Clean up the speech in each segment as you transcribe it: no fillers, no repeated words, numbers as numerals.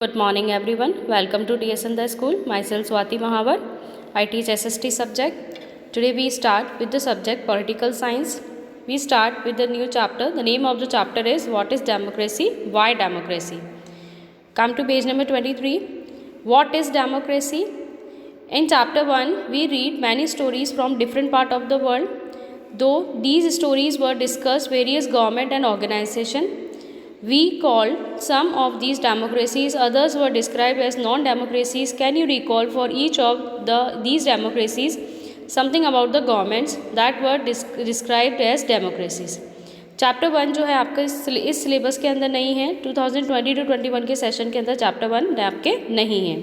Good morning everyone. Welcome to TSN the school. Myself Swati Mahavar. I teach SST subject. Today we start with the subject political science. We start with the new chapter. The name of the chapter is What is Democracy? Why Democracy? Come to page number 23. What is democracy? In chapter 1 we read many stories from different part of the world. Though these stories were discussed various government and organization, we called some of these democracies, others were described as non-democracies. Can you recall for each of these democracies something about the governments that were described as democracies? Chapter 1 जो है आपका इस syllabus के अंदर नहीं है, 2020-21 के session के अंदर चैप्टर 1 आपके नहीं है।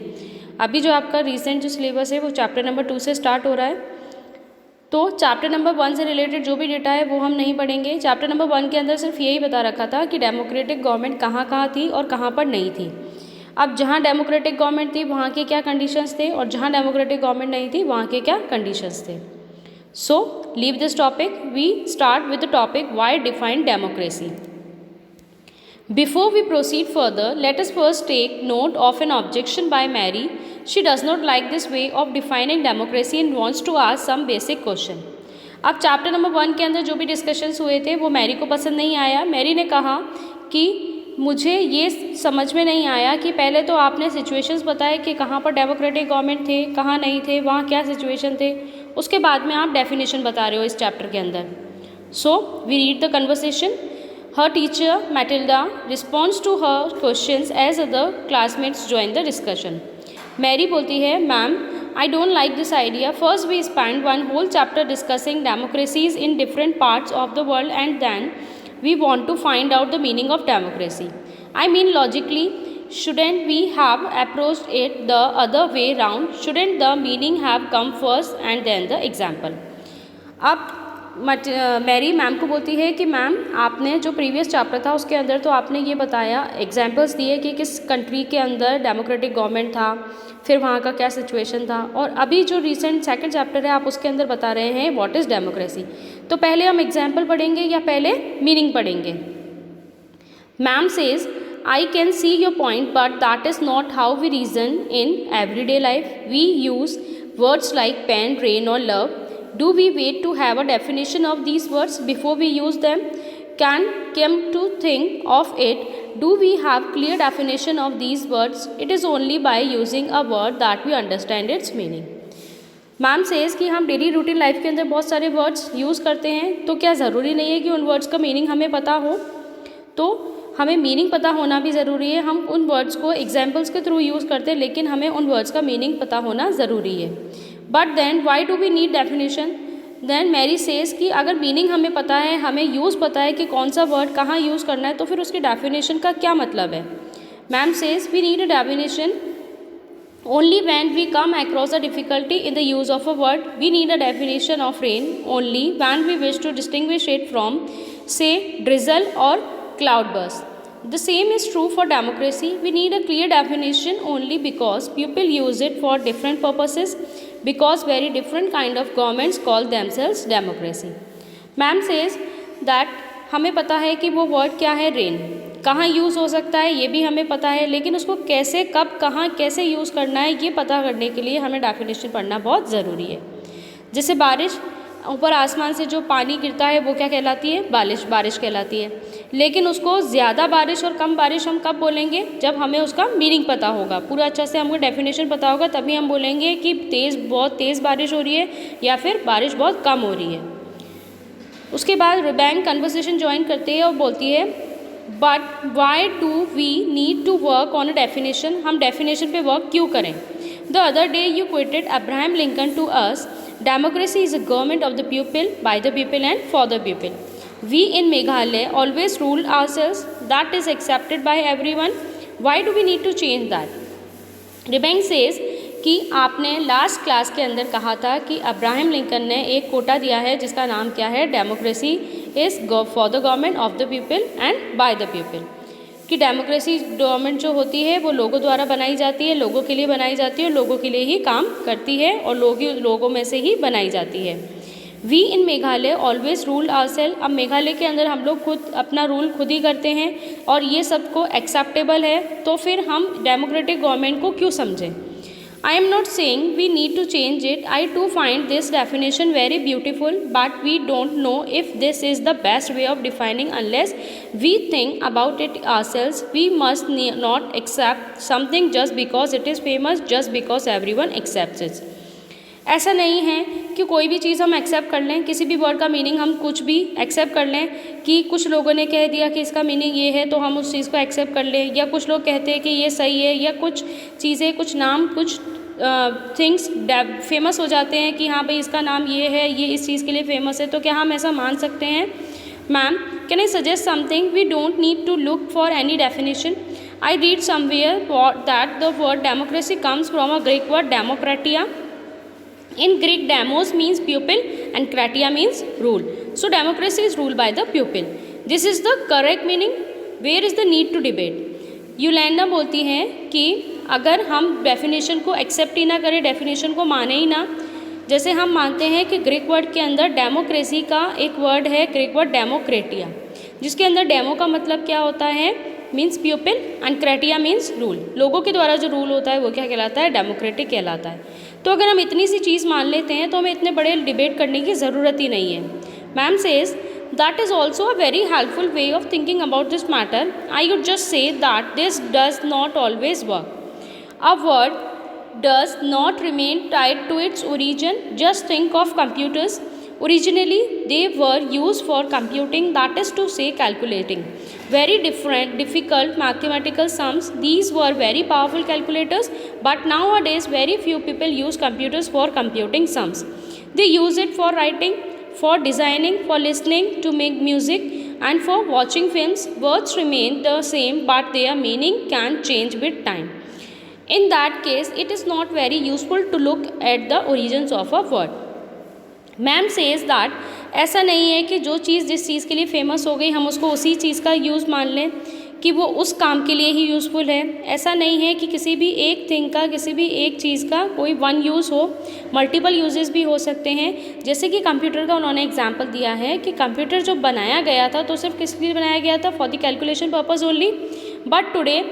अभी जो आपका रिसेंट जो सिलेबस है वो चैप्टर नंबर 2 से स्टार्ट हो रहा है, तो चैप्टर नंबर 1 से रिलेटेड जो भी डेटा है वो हम नहीं पढ़ेंगे। चैप्टर नंबर 1 के अंदर सिर्फ यही बता रखा था कि डेमोक्रेटिक गवर्नमेंट कहाँ कहाँ थी और कहाँ पर नहीं थी। अब जहाँ डेमोक्रेटिक गवर्नमेंट थी वहाँ के क्या कंडीशंस थे और जहाँ डेमोक्रेटिक गवर्नमेंट नहीं थी वहाँ के क्या कंडीशंस थे। So leave this topic, we start with the topic why define democracy. Before we proceed further, let us first take note of an objection by Mary. She does not like this way of defining democracy and wants to ask some basic question. अब chapter number 1 के अंदर जो भी discussions हुए थे वो Mary को पसंद नहीं आया। मैरी ने कहा कि मुझे ये समझ में नहीं आया कि पहले तो आपने सिचुएशंस बताए कि कहाँ पर डेमोक्रेटिक गवर्नमेंट थे, कहाँ नहीं थे, वहाँ क्या सिचुएशन थे, उसके बाद में आप डेफिनेशन बता रहे हो इस चैप्टर के अंदर। So we read the conversation. Her teacher, Matilda, responds to her questions as other classmates join the discussion. Mary बोलती है, ma'am, I don't like this idea. First we spent one whole chapter discussing democracies in different parts of the world and then we want to find out the meaning of democracy. I mean logically, shouldn't we have approached it the other way round? Shouldn't the meaning have come first and then the example? अब Mary ma'am को बोलती है कि ma'am, आपने जो previous chapter था उसके अंदर तो आपने ये बताया, एग्जांपल्स दिए कि किस कंट्री के अंदर डेमोक्रेटिक गवर्नमेंट था, फिर वहाँ का क्या सिचुएशन था, और अभी जो रिसेंट सेकंड चैप्टर है आप उसके अंदर बता रहे हैं व्हाट इज़ डेमोक्रेसी। तो पहले हम एग्जाम्पल पढ़ेंगे या पहले मीनिंग पढ़ेंगे? Ma'am says, I can see your point, but that is not how we reason in everyday life. We use words like pen, rain or love. Do we wait to have a definition of these words before we use them? Can come to think of it, do we have clear definition of these words? It is only by using a word that we understand its meaning. Ma'am says कि हम daily routine life के अंदर बहुत सारे words use करते हैं, तो क्या ज़रूरी नहीं है कि उन वर्ड्स का मीनिंग हमें पता हो? तो हमें मीनिंग पता होना भी ज़रूरी है। हम उन वर्ड्स को एग्जाम्पल्स के थ्रू यूज़ करते हैं, लेकिन हमें उन वर्ड्स का मीनिंग पता होना ज़रूरी है। But then why do we need definition? Then Mary says कि अगर मीनिंग हमें पता है, हमें यूज़ पता है कि कौन सा वर्ड कहाँ यूज़ करना है, तो फिर उसकी डेफिनेशन का क्या मतलब है? Ma'am says we need a definition only when we come across a difficulty in the use of a word. We need a definition of rain only when we wish to distinguish it from, say, drizzle or cloudburst. The same is true for democracy. We need a clear definition only because people use it for different purposes, because very different kind of governments call themselves democracy. Ma'am says that हमें पता है कि वो word क्या है, rain, कहाँ use हो सकता है ये भी हमें पता है, लेकिन उसको कैसे, कब, कहाँ, कैसे यूज़ करना है ये पता करने के लिए हमें डेफिनेशन पढ़ना बहुत ज़रूरी है। जैसे बारिश, ऊपर आसमान से जो पानी गिरता है वो क्या कहलाती है? बारिश कहलाती है। लेकिन उसको ज़्यादा बारिश और कम बारिश हम कब बोलेंगे? जब हमें उसका मीनिंग पता होगा, पूरा अच्छा से हमको डेफिनेशन पता होगा, तभी हम बोलेंगे कि बहुत तेज़ बारिश हो रही है या फिर बारिश बहुत कम हो रही है। उसके बाद रिबैंक कन्वर्सेशन ज्वाइन करती है और बोलती है, but why do we need to work on a definition? हम डेफिनेशन पे वर्क क्यों करें? The other day you quoted Abraham Lincoln to us, democracy is a government of the people, by the people and for the people. We in Meghalaya always rule ourselves. That is accepted by everyone. Why do we need to change that? Ribank says कि आपने last class के अंदर कहा था कि Abraham Lincoln ने एक कोटा दिया है जिसका नाम क्या है? Democracy is for the government of the people and bye the people. कि डेमोक्रेसी गवर्नमेंट जो होती है वो लोगों द्वारा बनाई जाती है, लोगों के लिए बनाई जाती है और लोगों के लिए ही काम करती है और लोगों में से ही बनाई जाती है। We in Meghalaya always rule ourselves, अब मेघालय के अंदर हम लोग खुद अपना रूल खुद ही करते हैं और ये सबको एक्सेप्टेबल है, तो फिर हम डेमोक्रेटिक गवर्नमेंट को क्यों समझें। I am not saying we need to change it. I too find this definition very beautiful, but we don't know if this is the best way of defining unless we think about it ourselves. We must not accept something just because it is famous, just because everyone accepts it. ऐसा नहीं है कि कोई भी चीज़ हम accept कर लें, किसी भी वर्ड का मीनिंग हम कुछ भी एक्सेप्ट कर लें कि कुछ लोगों ने कह दिया कि इसका मीनिंग ये है तो हम उस चीज़ को एक्सेप्ट कर लें, या कुछ लोग कहते हैं कि ये सही है, या कुछ चीज़ें, कुछ नाम, कुछ थिंग्स फेमस हो जाते हैं कि हाँ भाई इसका नाम ये है, ये इस चीज़ के लिए फेमस है, तो क्या हम ऐसा मान सकते हैं। Ma'am, can I suggest something? We don't need to look for any definition. I read somewhere that the word democracy comes from a Greek word demokratia. In Greek, demos means pupil and kratia means rule. So democracy is ruled by the pupil. This is the correct meaning. Where is the need to debate? यूलैंडा बोलती हैं कि अगर हम definition को accept ही ना करें, definition को माने ही ना, जैसे हम मानते हैं कि ग्रीक वर्ड के अंदर डेमोक्रेसी का एक वर्ड है, ग्रीक वर्ड डेमोक्रेटिया, जिसके अंदर डेमो का मतलब क्या होता है, means people, and kratia means rule, लोगों के द्वारा जो रूल होता है वो क्या कहलाता है, डेमोक्रेटिक कहलाता है। तो अगर हम इतनी सी चीज़ मान लेते हैं तो हमें इतने बड़े डिबेट करने की ज़रूरत ही नहीं है। Ma'am says that is also a very helpful way of thinking about this matter. I would just say that this does not always work. A word does not remain tied to its origin. Just think of computers. Originally, they were used for computing, that is to say, calculating very difficult mathematical sums. These were very powerful calculators, but nowadays, very few people use computers for computing sums. They use it for writing, for designing, for listening to make music, and for watching films. Words remain the same, but their meaning can change with time. In that case, it is not very useful to look at the origins of a word. Ma'am says that ऐसा नहीं है कि जो चीज़ जिस चीज़ के लिए famous हो गई हम उसको उसी चीज़ का यूज़ मान लें कि वो उस काम के लिए ही यूज़फुल है. ऐसा नहीं है कि किसी भी एक थिंग का, किसी भी एक चीज़ का कोई वन यूज़ हो, मल्टीपल यूजेस भी हो सकते हैं. जैसे कि कंप्यूटर का उन्होंने एग्जांपल दिया है कि कंप्यूटर जो बनाया गया था तो सिर्फ किस लिए बनाया गया था, for the calculation purpose only. But today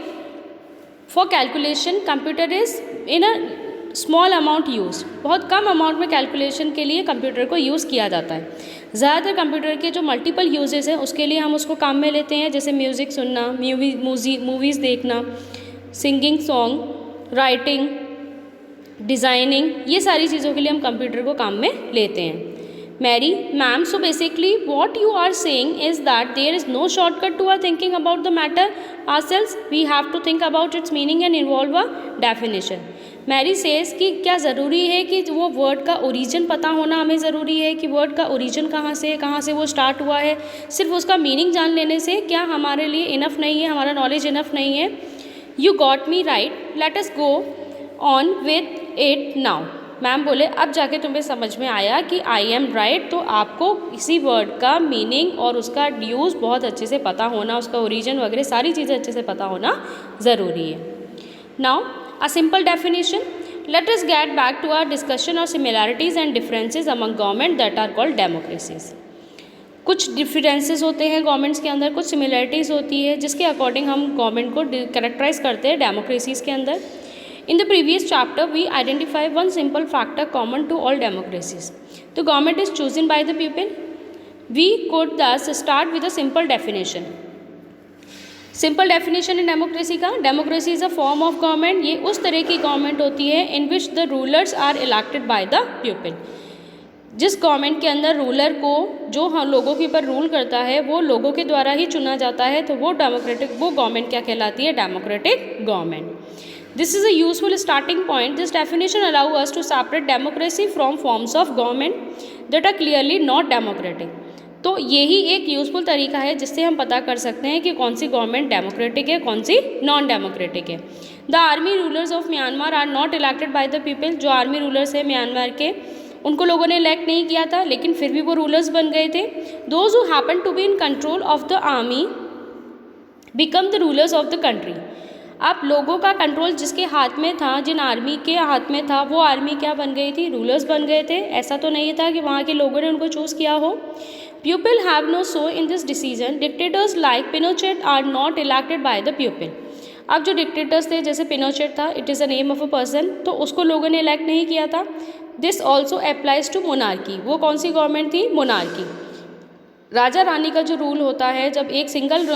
for calculation computer is in a small amount use, बहुत कम अमाउंट में कैलकुलेशन के लिए कंप्यूटर को यूज़ किया जाता है. ज़्यादातर कंप्यूटर के जो मल्टीपल यूजेस हैं उसके लिए हम उसको काम में लेते हैं, जैसे म्यूज़िक सुनना, मूवीज़ देखना, सिंगिंग सॉन्ग, राइटिंग, डिज़ाइनिंग, ये सारी चीज़ों के लिए हम कंप्यूटर को काम में लेते हैं. Mary, ma'am, so basically what you are saying is that there is no shortcut to our thinking about the matter ourselves. We have to think about its meaning and involve a definition. Mary says कि क्या ज़रूरी है कि वो word का origin पता होना हमें ज़रूरी है कि वर्ड का ओरिजिन कहाँ से वो स्टार्ट हुआ है. सिर्फ उसका मीनिंग जान लेने से क्या हमारे लिए इनफ नहीं है, हमारा नॉलेज इनफ नहीं है. You got me right, let us go on with it now. Ma'am बोले अब जाके तुम्हें समझ में आया कि आई एम राइट, तो आपको इसी वर्ड का मीनिंग और उसका यूज़ बहुत अच्छे से पता होना, उसका ओरिजिन वगैरह सारी चीज़ें अच्छे से पता होना ज़रूरी है. Now a simple definition. Let us get back to our discussion of similarities and differences among government that are called democracies. कुछ डिफरेंसेस होते हैं गवर्नमेंट्स के अंदर, कुछ सिमिलरिटीज़ होती है जिसके अकॉर्डिंग हम गवर्नमेंट को कैरेक्टराइज करते हैं डेमोक्रेसीज़ के अंदर. In the previous chapter, we identify one simple factor common to all democracies. The government is chosen by the people. We could thus start with a simple definition. Simple definition in democracy का, democracy is a form of government. ये उस तरह की government होती है in which the rulers are elected by the people. जिस government के अंदर रूलर को, जो लोगों के ऊपर रूल करता है, वो लोगों के द्वारा ही चुना जाता है, तो वो गवर्नमेंट क्या कहलाती है, democratic government. This is a useful starting point. This definition allow us to separate democracy from forms of government that are clearly not democratic. तो यही एक यूज़फुल तरीका है जिससे हम पता कर सकते हैं कि कौन सी गवर्नमेंट डेमोक्रेटिक है, कौन सी नॉन डेमोक्रेटिक है. The army rulers of Myanmar are not elected by the people. जो आर्मी रूलर्स है म्यांमार के, उनको लोगों ने इलेक्ट नहीं किया था, लेकिन फिर भी वो रूलर्स बन गए थे. Those who happen to be in control of the army become the rulers of the country. अब लोगों का कंट्रोल जिसके हाथ में था, जिन आर्मी के हाथ में था, वो आर्मी क्या बन गई थी, रूलर्स बन गए थे। ऐसा तो नहीं था कि वहाँ के लोगों ने उनको चूज़ किया हो। People have no say in this decision, dictators like Pinochet are not elected by the people. अब जो डिक्टेटर्स थे, जैसे पिनोचेट था, it is a name of a person, तो उसको लोगों ने इलेक्ट नहीं किया था। This also applies to monarchy. वो कौन सी गवर्नमेंट थी, मोनार्की। राजा रानी का जो रूल होता है, जब एक सिंगल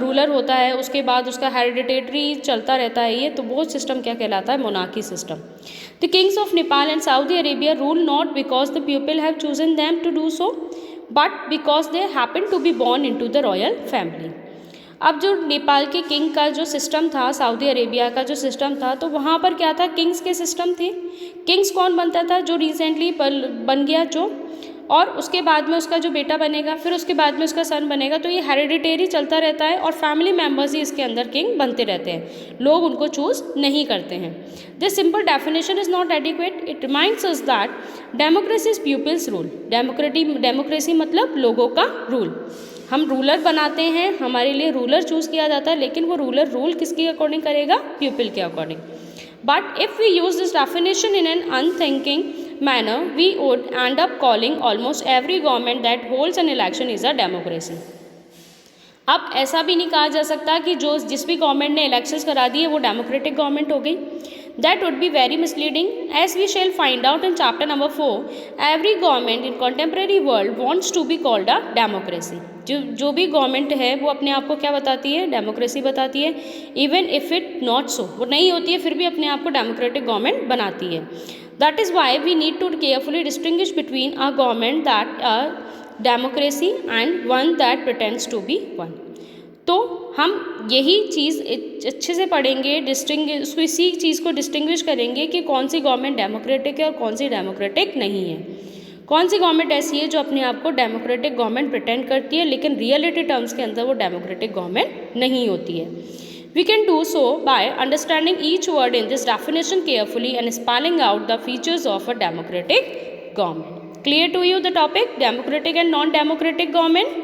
रूलर होता है उसके बाद उसका हेरिडिटेटरी चलता रहता है, ये तो वो सिस्टम क्या कहलाता है, monarchy system. The kings of Nepal and Saudi Arabia rule not because the people have chosen them to do so, but because they happen to be born into the royal family. अब जो नेपाल के king का जो system था, Saudi Arabia का जो system था, तो वहाँ पर क्या था, किंग्स के सिस्टम थे। किंग्स कौन बनता था, जो रिसेंटली बन गया जो, और उसके बाद में उसका जो बेटा बनेगा, फिर उसके बाद में उसका सन बनेगा। तो ये हेरिडिटेरी चलता रहता है और फैमिली मेम्बर्स ही इसके अंदर किंग बनते रहते हैं, लोग उनको चूज़ नहीं करते हैं। This simple definition is not adequate, it reminds us that democracy is people's rule. Democracy मतलब लोगों का रूल। हम रूलर बनाते हैं, हमारे लिए रूलर चूज़ किया जाता है, लेकिन वो रूलर रूल किसके अकॉर्डिंग करेगा, पीपल के according. But if we use this definition in an unthinking manner, we would end up calling almost every government that holds an election is a democracy. अब ऐसा भी नहीं कहा जा सकता कि जिस भी गवर्नमेंट ने इलेक्शंस करा दिए वो डेमोक्रेटिक गवर्नमेंट हो गई। That would be very misleading, as we shall find out in chapter number 4. Every government in contemporary world wants to be called a democracy. जो भी गवर्नमेंट है वो अपने आप को क्या बताती है, डेमोक्रेसी बताती है। Even if it not so, वो नहीं होती है, फिर भी अपने आप को डेमोक्रेटिक गवर्नमेंट बनाती है। That is why we need to carefully distinguish between a government that a democracy and one that pretends to be one. तो हम यही चीज़ अच्छे से पढ़ेंगे, उसको इसी चीज़ को डिस्टिंग्विश करेंगे कि कौन सी गवर्नमेंट डेमोक्रेटिक है और कौन सी डेमोक्रेटिक नहीं है। कौन सी गवर्नमेंट ऐसी है जो अपने आप को डेमोक्रेटिक गवर्नमेंट प्रिटेंड करती है, लेकिन रियलिटी टर्म्स के अंदर वो डेमोक्रेटिक गवर्नमेंट नहीं होती है। We can do so by understanding each word in this definition carefully and spelling out the features of a democratic government. Clear to you the topic, democratic and non-democratic government?